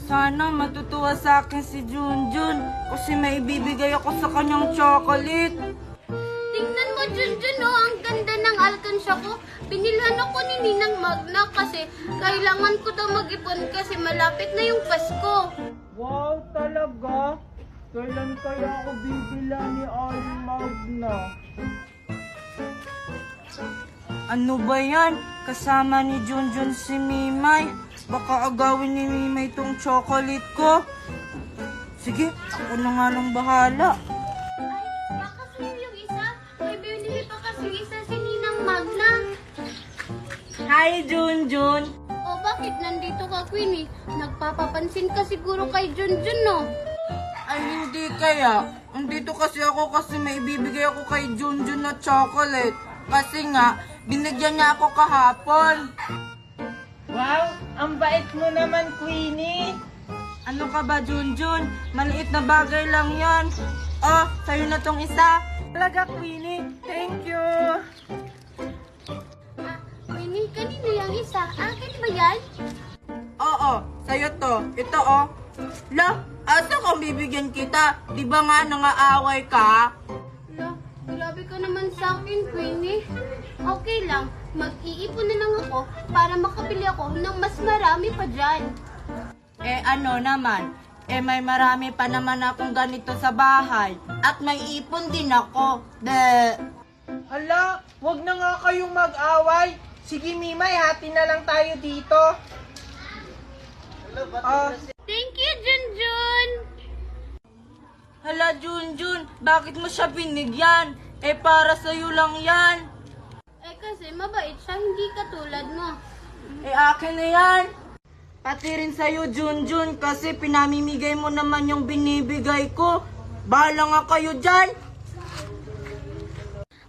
Sana matutuwa sa akin si Junjun kasi may ibibigay ako sa kanyang chocolate. Tingnan mo, Junjun, oh, ang ganda ng alkansya ko. Binilhan ako ni Ninang Magna kasi kailangan ko daw mag-ipon kasi malapit na yung Pasko. Wow, talaga? Kailan kaya ako bibila ni Aling Magna? Ano ba yan? Kasama ni Junjun si Mimay. Baka agawin ni Mimay tong chocolate ko. Sige, ako na nga lang bahala. Ay, baka sa'yo yung isa. May binili pa kasi isa si Ninang Magna. Hi, Junjun! O bakit nandito ka, Queenie? Nagpapapansin ka siguro kay Junjun, no? Ay, hindi kaya. Andito kasi ako kasi may ibibigay ako kay Junjun na chocolate. Kasi nga, binigyan niya ako kahapon. Wow, ang bait mo naman, Queenie. Ano ka ba, Junjun? Maliit na bagay lang yan. Oh, sa'yo na tong isa. Talaga, Queenie. Thank you. Queenie, kanino yung isa? Akin ba yan? Oo, sa'yo to. Ito, oh. La, asa kung bibigyan kita? Di ba nga nangaaway ka? Ala, grabe ka naman sa akin, Queenie. Okay lang, mag-iipon na lang ako para makabili ako ng mas marami pa dyan. Eh ano naman, may marami pa naman akong ganito sa bahay. At may ipon din ako. Hala, wag na nga kayong mag-away. Sige Mimay, hati na lang tayo dito. Thank you, Junjun! Hala Junjun, bakit mo siya binigyan? Eh para sa'yo lang yan. Eh kasi mabait siya, hindi katulad mo. Eh akin na yan. Pati rin sa'yo Junjun kasi pinamimigay mo naman yung binibigay ko. Bahala nga kayo dyan.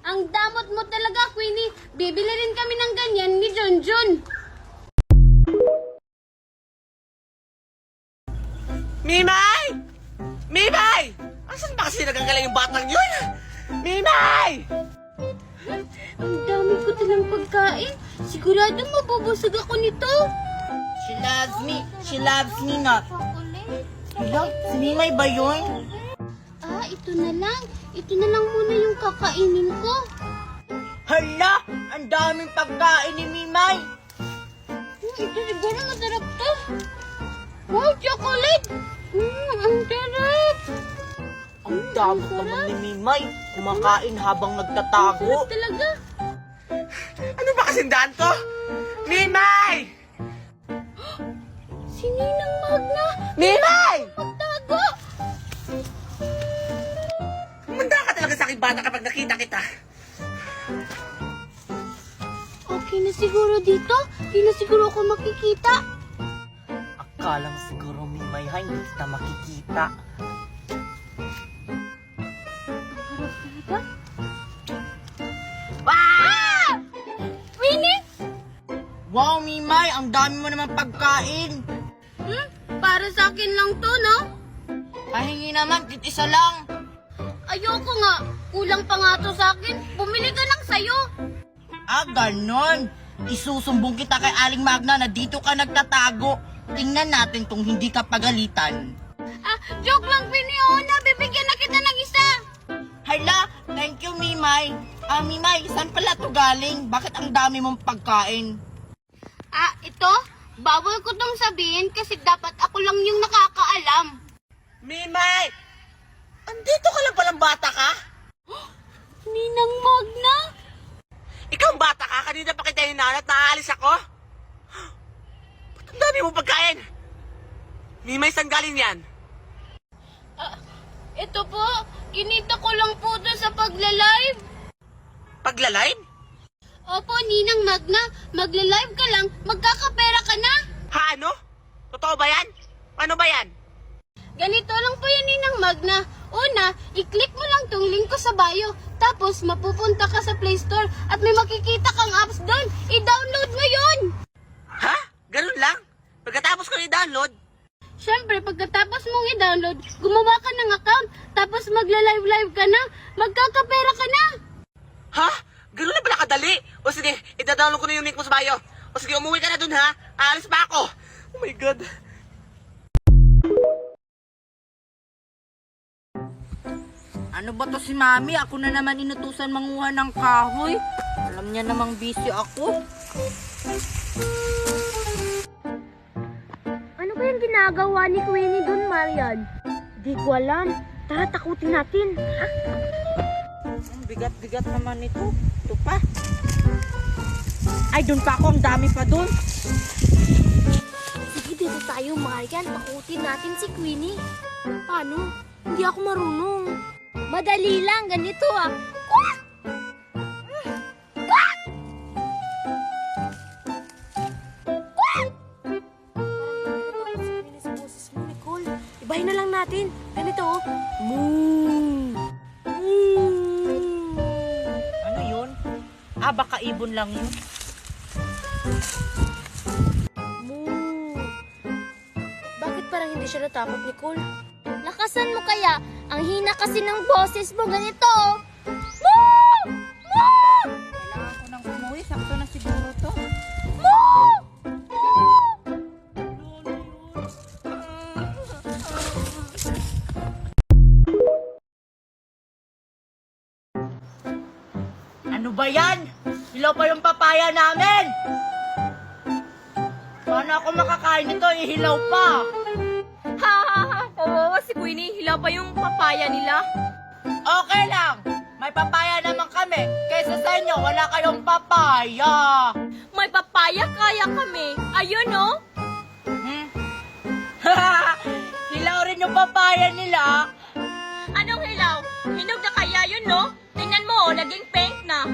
Ang damot mo talaga, Queenie. Bibili rin kami ng ganyan ni Junjun. Mimay! Mimay! Asan ba kasi nagagaling yung batang yun? Mimay! Ang dami ko talang pagkain. Sigurado mabubusog ako nito. She loves me. She loves me not. Chocolate. Hala, si Mimay ba yun? Ah, ito na lang. Ito na lang muna yung kakainin ko. Hala, ang daming pagkain ni Mimay. Ito siguro masarap to. Wow, chocolate! Ang sarap! Ang dami naman ni Mimay. Kumakain habang nagtatago. Sarap talaga. Ano ba kasing daan to? Mimay! Si Ninang Magna. Mimay! Magtago. Manda ka talaga sa akin bata kapag nakita kita. Okay na siguro dito. Hindi na siguro ako makikita. Akala mo siguro Mimay ha, hindi kita makikita. Harap talaga. Ah! Winnie? Wow Mimay, ang dami mo naman pagkain. Para sa akin lang to, no? Pahingi naman, isa lang. Ayoko nga. Kulang pa nga to sa akin. Bumili ka lang sa'yo. Ah, ganon. Isusumbong kita kay Aling Magna na dito ka nagtatago. Tingnan natin kung hindi ka pagalitan. Ah, joke lang, Winnie. Oo na, bibigyan na kita ng isa. Hala, thank you Mimay. Mimay, saan pala to galing? Bakit ang dami mong pagkain? Ah, ito? Bawal ko tong sabihin kasi dapat ako lang yung nakakaalam. Mimay! Andito ka lang palang bata ka? Ninang Magna? Ikaw ang bata ka? Kanina pa kita hinanap, naaalis ako? Ba't ang dami mong pagkain? Mimay, saan galing yan? Ito po, kinita ko lang po doon sa pagla-live. Pagla-live? Opo, Ninang Magna, magla-live ka lang, magkakapera ka na. Ha, ano? Totoo ba yan? Ano ba yan? Ganito lang po yan, Ninang Magna. Una, i-click mo lang tong link ko sa bio. Tapos, mapupunta ka sa Play Store at may makikita kang apps doon. I-download mo yun! Ha? Ganun lang? Pagkatapos ko i-download, Siyempre, pagkatapos mong i-download, gumawa ka ng account. Tapos, magla-live-live ka na. Magkakapera ka na. ha? Ganun na pala kadali? O sige, ida-download ko na yung link mo sa bio. O sige, umuwi ka na dun ha? Aalis pa ako. Oh my God. Ano ba to si Mami? Ako na naman inutusan manguha ng kahoy. Alam niya namang busy ako. Ano ba yung ginagawa ni Queenie doon, Marian? Di ko alam. Tara, takutin natin. Ang bigat-bigat naman ito. Ito pa. Ay, doon pa ako. Ang dami pa doon. Sige, dito tayo, Marian. Takutin natin si Queenie. Paano? Hindi ako marunong. Madali lang. Ganito ah. Quack! Quack! Quack! Ibahin na lang natin. Ganito oh. Moo! Moo! Ano yun? Ah, baka ibon lang yun. Moo! Bakit parang hindi siya natakot, Nicole? Lakasan mo kaya. Ang hina kasi ng boses mo. Ganito oh. Moo! Moo! Kailangan ko nang umuwi. Sakto na siguro to. Moo! Ano ba yan? Hilaw pa yung papaya namin! Paano ako makakain nito? Ihilaw pa! Ha ha ha! Kawawa si Queenie. Hilaw pa yung papaya nila. Okay lang! May papaya naman kami. Kaysa sa inyo, wala kayong papaya. May papaya kaya kami. Ayun oh. Hmm? Hilaw rin yung papaya nila. Anong hilaw? Hinog na kaya yun, no? Tingnan mo, naging pink na.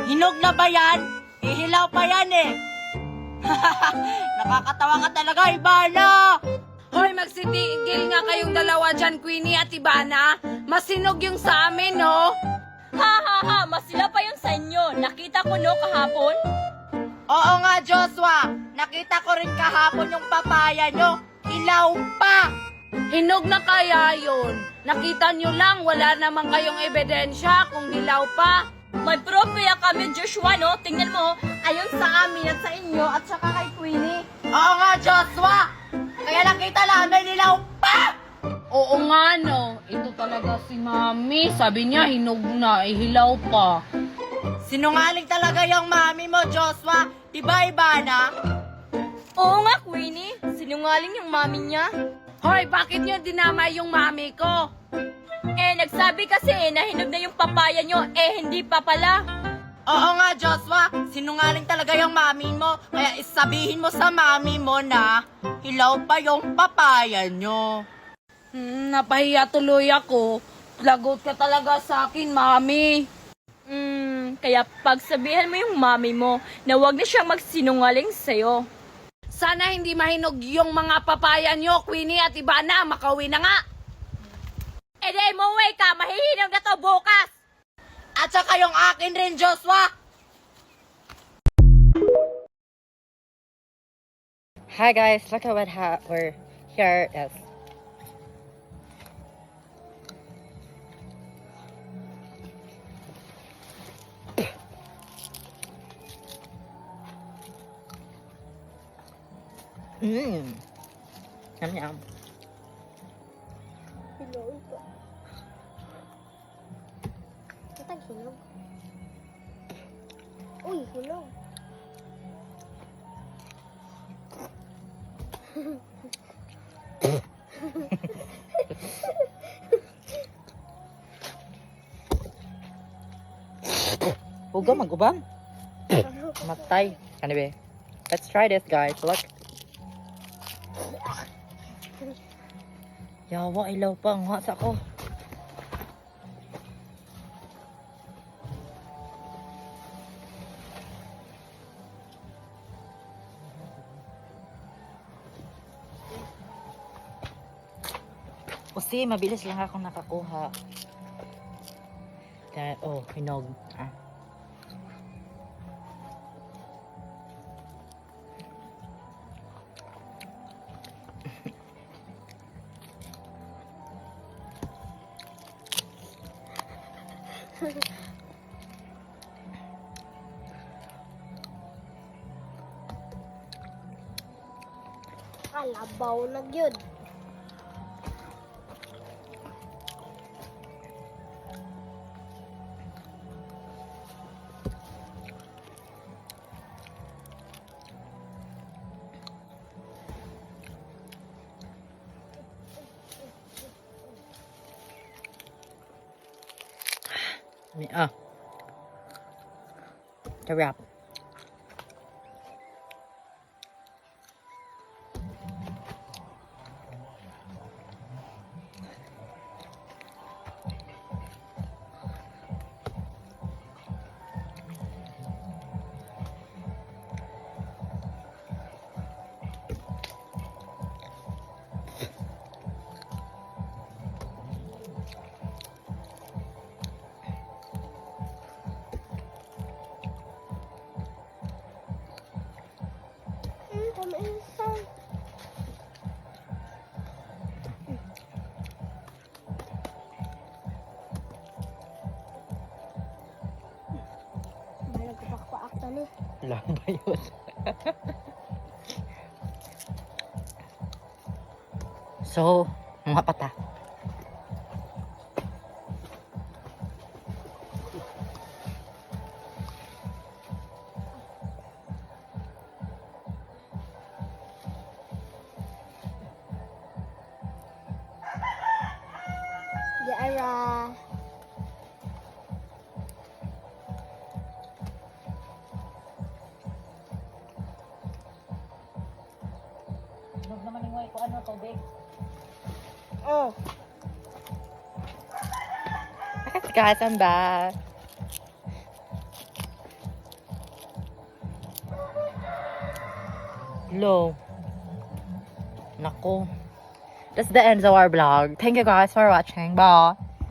Hinog na ba yan? Ihilaw pa yan eh. Nakakatawa ka talaga, Ivana. Hoy, magsitigil nga kayong dalawa dyan, Queenie at Ivana. Masinog yung sa amin, no? Ha ha ha, masila pa yun sa inyo. Nakita ko no kahapon. Oo nga, Joshua. Nakita ko rin kahapon yung papaya nyo. Hilaw pa. Hinog na kaya yun. Nakita nyo lang, wala naman kayong ebidensya kung hilaw pa. May proof kaya kami, Joshua, no? Tingnan mo, ayon sa amin at sa inyo at saka kay Queenie. Oo nga, Joshua. Kaya nakita namin hilaw pa. Oo nga, no. Ito talaga si Mami. Sabi niya, hinog na, hilaw pa. Sinungaling talaga yung mami mo, Joshua. Diba, Ivana? Oo nga, Queenie. Sinungaling yung mami niya. Hoy, bakit niyo dinamay yung Mami ko? Nagsabi kasi na hinog na yung papaya nyo, hindi pa pala. Oo nga, Joshua. Sinungaling talaga yung mami mo. Kaya isabihin mo sa mami mo na hilaw pa yung papaya nyo. Napahiya tuloy ako. Lagot ka talaga sa akin, Mami. Kaya pagsabihan mo yung mami mo na huwag na siyang magsinungaling sa'yo. Sana hindi mahinog yung mga papaya nyo, Queenie at Ivana. Makauwi na nga. Umuwi ka, mahihinog na to bukas. At saka yung akin rin, Joshua. Hi guys, look at what we're here is. Mmm. Yum yum. Hinog. Uy, hinog. Huwag ka magubam. Matay. Anyway, let's try this guys. Look. Yawa, ilaw pa. Ang hasa ko. Kasi mabilis lang ako nakakuha. Kaya, oh, hinog. Ah. Kalabaw na gyud. Sarap. Taminsan. Malag ko pakpaakta ni. Lang ba yun? So, mga pata. Di ara. Huwag naman yung ko ano, tubig. Oh. Guys, I'm back. Hello. Nako. That's the end of our vlog. Thank you guys for watching. Bye.